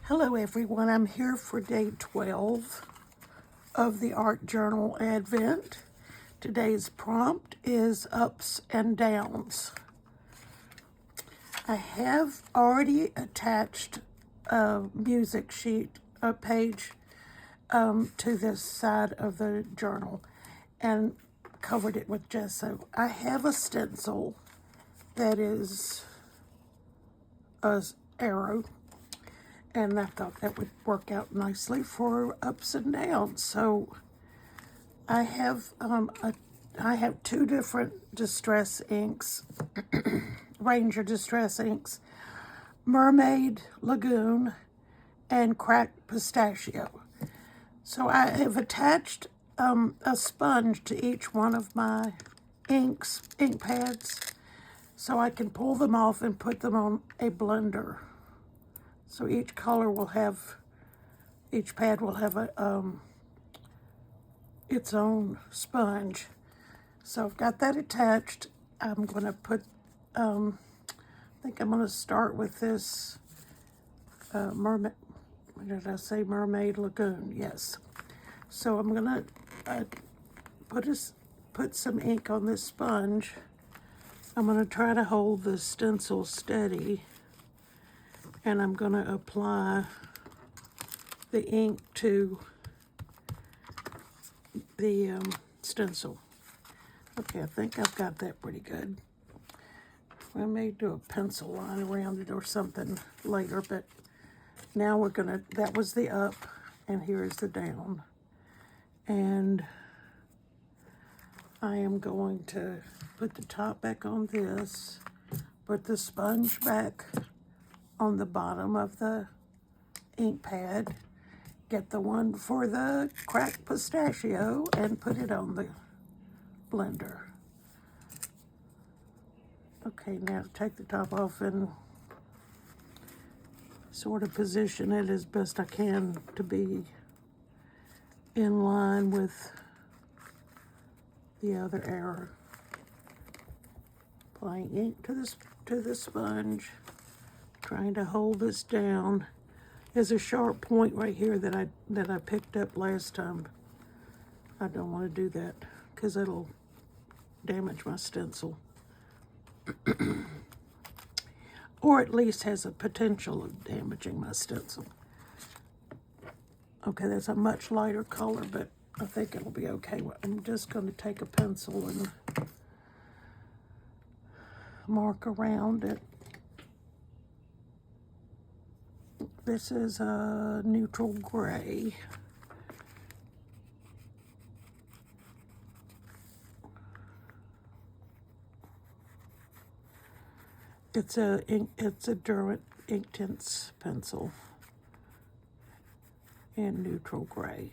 Hello everyone, I'm here for day 12 of the Art Journal Advent. Today's prompt is ups and downs. I have already attached a music sheet, a page to this side of the journal and covered it with gesso. I have a stencil that is a arrow, and I thought that would work out nicely for ups and downs. So I have two different distress inks, Ranger Distress inks, Mermaid Lagoon and Cracked Pistachio. So I have attached a sponge to each one of my ink pads, so I can pull them off and put them on a blender. So each color will have, each pad will have its own sponge. So I've got that attached. I'm going to put, I think I'm going to start with this mermaid, what did I say, Mermaid Lagoon, yes. So I'm going to put some ink on this sponge. I'm going to try to hold the stencil steady, and I'm going to apply the ink to the stencil. Okay, I think I've got that pretty good. I may do a pencil line around it or something later, but now we're gonna, that was the up, and here is the down. And I am going to put the top back on this, put the sponge back on the bottom of the ink pad, get the one for the Cracked Pistachio and put it on the blender. Okay, now take the top off and sort of position it as best I can to be in line with the other arrow. Applying ink to the sponge, trying to hold this down. There's a sharp point right here that I picked up last time. I don't want to do that because it'll damage my stencil. Or at least has a potential of damaging my stencil. Okay, that's a much lighter color, but I think it'll be okay. I'm just going to take a pencil and mark around it. This is a neutral gray. It's a Derwent Inktense pencil in neutral gray.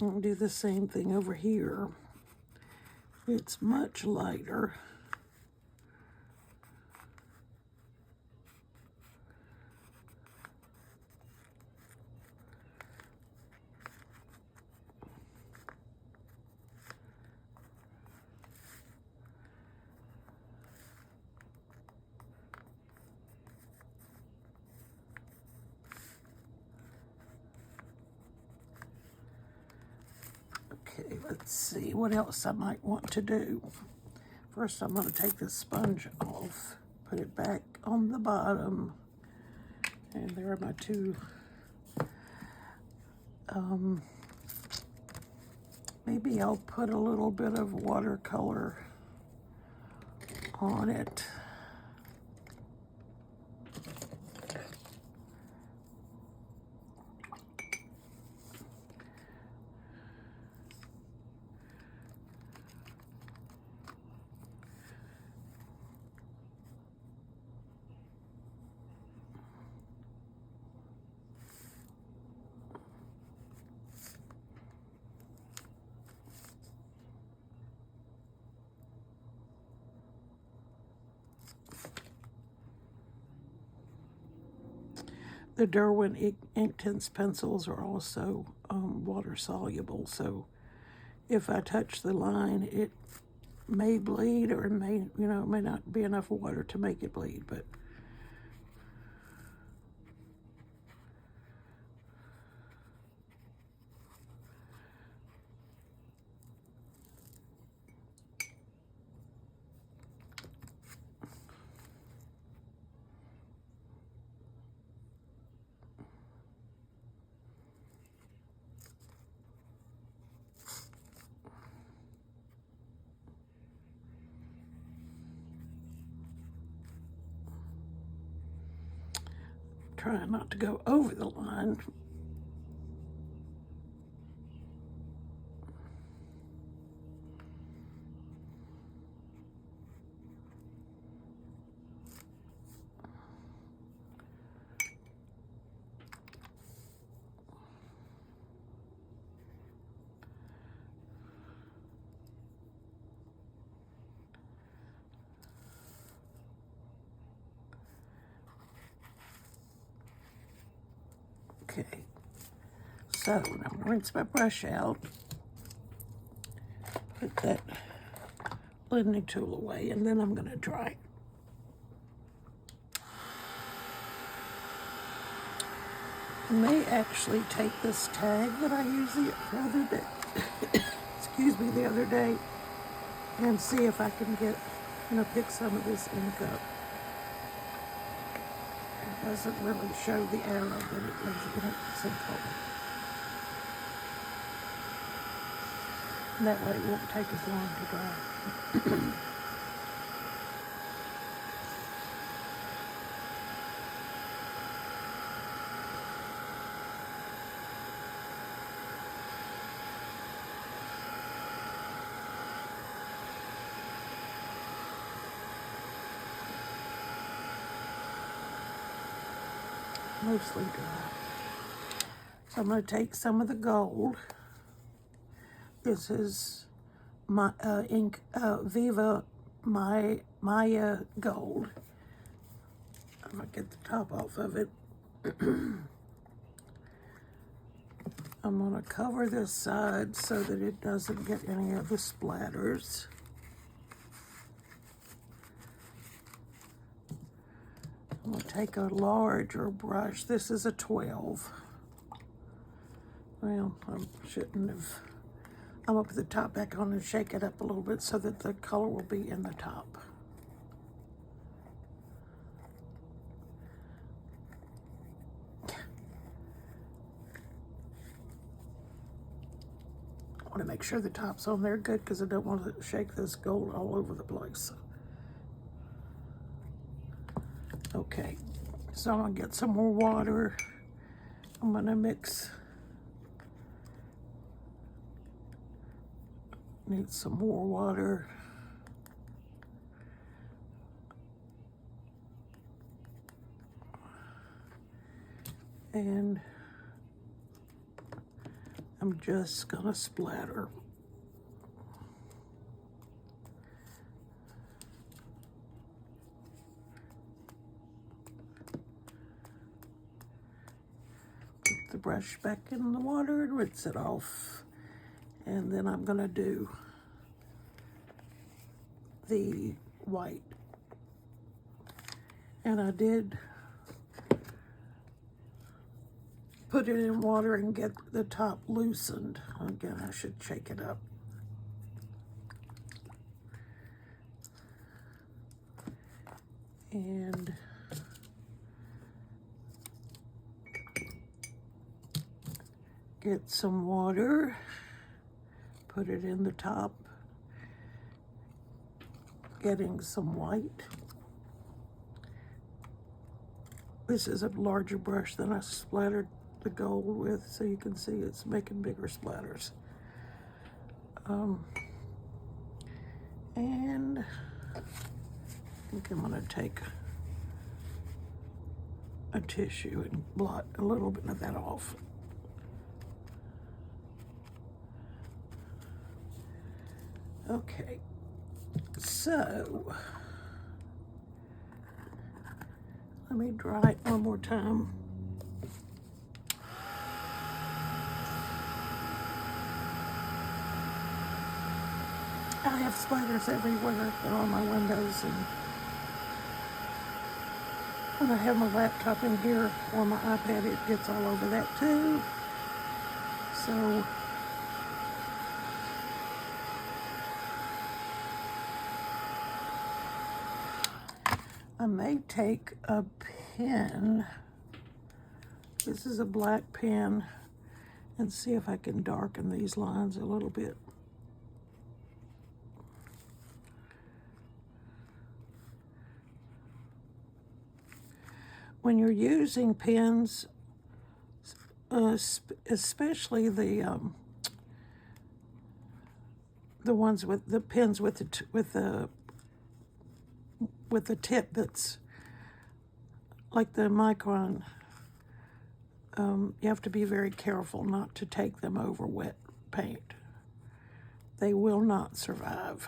I'll do the same thing over here. It's much lighter. Okay, let's see what else I might want to do. First, I'm going to take the sponge off, put it back on the bottom, and there are my two. Maybe I'll put a little bit of watercolor on it. the Derwent Inktense pencils are also water soluble, so if I touch the line, it may bleed, or it may, it may not be enough water to make it bleed, but trying not to go over the line. Okay, so now I'm going to rinse my brush out, put that blending tool away, and then I'm going to dry it. I may actually take this tag that I used the other day, excuse me, the other day, and see if I can get, pick some of this ink up. It doesn't really show the arrow, but it does, it's in color. And that way it won't take as long to dry. Mostly dry. So I'm going to take some of the gold. This is my ink Viva Maya Gold. I'm going to get the top off of it. I'm going to cover this side so that it doesn't get any of the splatters. I'm going to take a larger brush. This is a 12. Well, I shouldn't have. I'm going to put the top back on and shake it up a little bit so that the color will be in the top. I want to make sure the top's on there good because I don't want to shake this gold all over the place. Okay, so I'm going to get some more water. I'm going to mix. Need some more water. And I'm just going to splatter. Put the brush back in the water and rinse it off. And then I'm going to do the white. And I did put it in water and get the top loosened. Again, I should shake it up. And get some water, put it in the top, getting some white. This is a larger brush than I splattered the gold with, so you can see it's making bigger splatters. And I think I'm going to take a tissue and blot a little bit of that off. Okay, so let me dry it one more time. I have spiders everywhere. They're on my windows, and I have my laptop in here or my iPad. It gets all over that too. So I may take a pen. This is a black pen, and see if I can darken these lines a little bit. When you're using pens, especially the ones with the pens with the tip that's like the Micron, you have to be very careful not to take them over wet paint. They will not survive.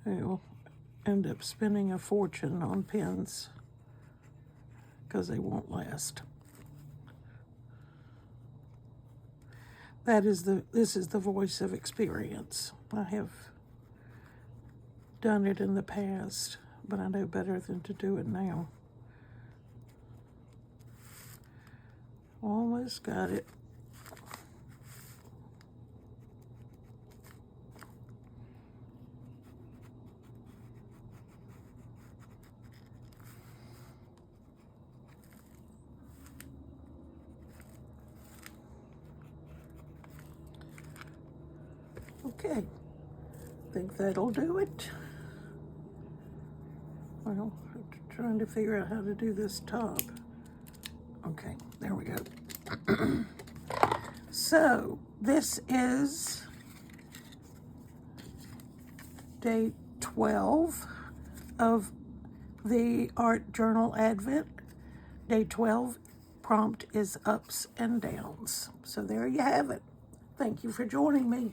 You'll end up spending a fortune on pens because they won't last. This is the voice of experience. I have done it in the past, but I know better than to do it now. Almost got it. Okay, I think that'll do it. Well, I'm trying to figure out how to do this top. Okay, there we go. So, this is day 12 of the Art Journal Advent. Day 12 prompt is ups and downs. So there you have it. Thank you for joining me.